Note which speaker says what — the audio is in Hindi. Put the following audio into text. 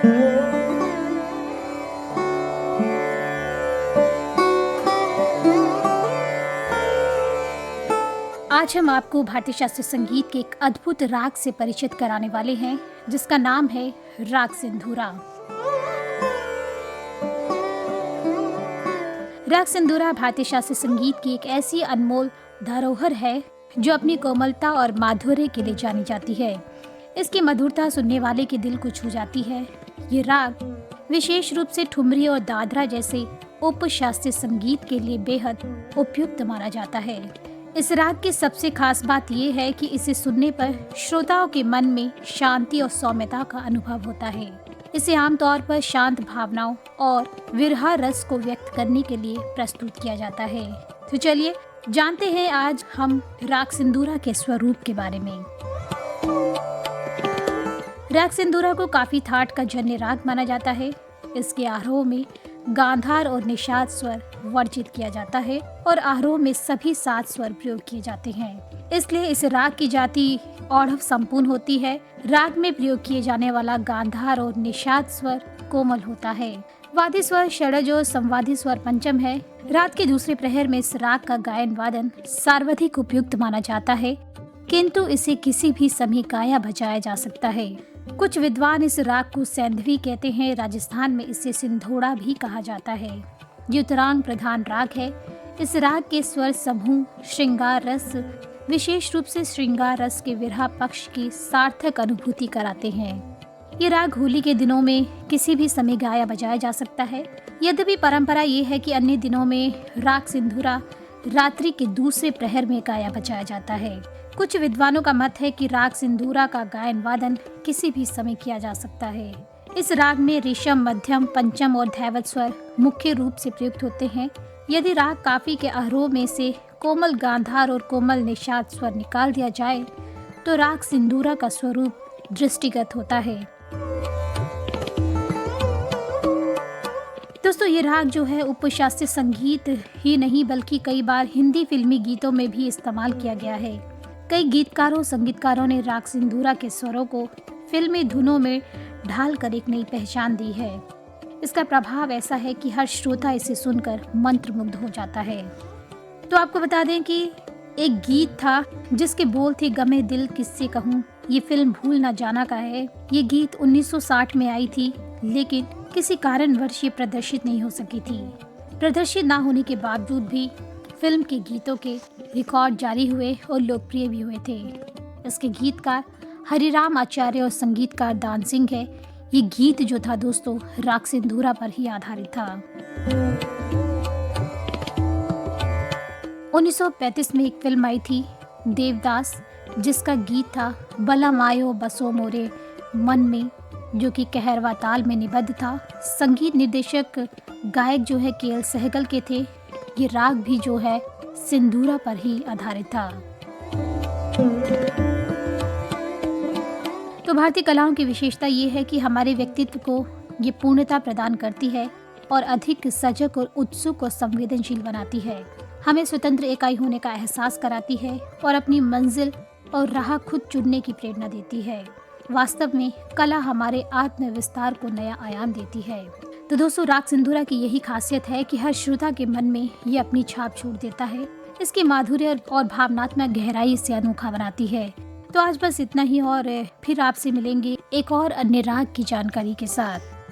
Speaker 1: आज हम आपको भारतीय शास्त्रीय संगीत के एक अद्भुत राग से परिचित कराने वाले हैं, जिसका नाम है राग सिंधूरा। राग सिंधूरा भारतीय शास्त्रीय संगीत की एक ऐसी अनमोल धरोहर है जो अपनी कोमलता और माधुर्य के लिए जानी जाती है। इसकी मधुरता सुनने वाले के दिल को छू जाती है। ये राग विशेष रूप से ठुमरी और दादरा जैसे उप शास्त्रीय संगीत के लिए बेहद उपयुक्त माना जाता है। इस राग की सबसे खास बात यह है कि इसे सुनने पर श्रोताओं के मन में शांति और सौम्यता का अनुभव होता है। इसे आमतौर पर शांत भावनाओं और विरह रस को व्यक्त करने के लिए प्रस्तुत किया जाता है। तो चलिए जानते हैं आज हम राग सिंधूरा के स्वरूप के बारे में। राग सिंधूरा को काफी ठाट का जन्य राग माना जाता है। इसके आरोह में गांधार और निषाद स्वर वर्जित किया जाता है और आरोह में सभी 7 स्वर प्रयोग किए जाते हैं। इसलिए इस राग की जाति औढ़व संपूर्ण होती है। राग में प्रयोग किए जाने वाला गांधार और निषाद स्वर कोमल होता है। वादी स्वर षडज और संवादी स्वर पंचम है। रात के दूसरे प्रहर में इस राग का गायन वादन सर्वाधिक उपयुक्त माना जाता है, किंतु इसे किसी भी समय गाया बजाया जा सकता है। कुछ विद्वान इस राग को सैंधवी कहते हैं। राजस्थान में इसे सिंधोड़ा भी कहा जाता है। ये उत्तरांग प्रधान राग है। इस राग के स्वर समूह श्रृंगार रस, विशेष रूप से श्रृंगार रस के विरह पक्ष की सार्थक अनुभूति कराते हैं। ये राग होली के दिनों में किसी भी समय गाया बजाया जा सकता है। यद्यपि परंपरा ये है कि अन्य दिनों में राग सिंधूरा रात्रि के दूसरे प्रहर में गाया बजाया जाता है। कुछ विद्वानों का मत है कि राग सिंधूरा का गायन वादन किसी भी समय किया जा सकता है। इस राग में ऋषभ, मध्यम, पंचम और धैवत स्वर मुख्य रूप से प्रयुक्त होते हैं। यदि राग काफी के आरोह में से कोमल गांधार और कोमल निषाद स्वर निकाल दिया जाए तो राग सिंधूरा का स्वरूप दृष्टिगत होता है। दोस्तों, ये राग जो है उपशास्त्रीय संगीत ही नहीं बल्कि कई बार हिंदी फिल्मी गीतों में भी इस्तेमाल किया गया है। कई गीतकारों संगीतकारों ने राग सिंधूरा के स्वरों को फिल्मी धुनों में ढालकर एक नई पहचान दी है। इसका प्रभाव ऐसा है कि हर श्रोता इसे सुनकर मंत्रमुग्ध हो जाता है। तो आपको बता दें कि एक गीत था जिसके बोल थे गमे दिल किससे कहूँ। ये फिल्म भूल ना जाना का है। ये गीत 1960 में आई थी, लेकिन किसी कारणवश ये प्रदर्शित नहीं हो सकी थी। प्रदर्शित ना होने के बावजूद भी फिल्म के गीतों के रिकॉर्ड जारी हुए और लोकप्रिय भी हुए थे। इसके गीतकार हरिराम आचार्य और संगीतकार दान सिंह है। ये गीत जो था दोस्तों राग सिंधूरा पर ही आधारित था। 1935 में एक फिल्म आई थी देवदास, जिसका गीत था बला मायो बसो मोरे मन में, जो कि कहरवा ताल में निबद्ध था। संगीत निर्देशक गायक जो है केएल सहगल के थे। ये राग भी जो है सिंधूरा पर ही आधारित था। तो भारतीय कलाओं की विशेषता ये है कि हमारे व्यक्तित्व को ये पूर्णता प्रदान करती है और अधिक सजग और उत्सुक और संवेदनशील बनाती है। हमें स्वतंत्र इकाई होने का एहसास कराती है और अपनी मंजिल और राह खुद चुनने की प्रेरणा देती है। वास्तव में कला हमारे आत्मविस्तार को नया आयाम देती है। तो दोस्तों, राग सिंधूरा की यही खासियत है कि हर श्रोता के मन में ये अपनी छाप छोड़ देता है। इसकी माधुर्य और भावनात्मक गहराई इसे अनोखा बनाती है। तो आज बस इतना ही, और फिर आपसे मिलेंगे एक और अन्य राग की जानकारी के साथ।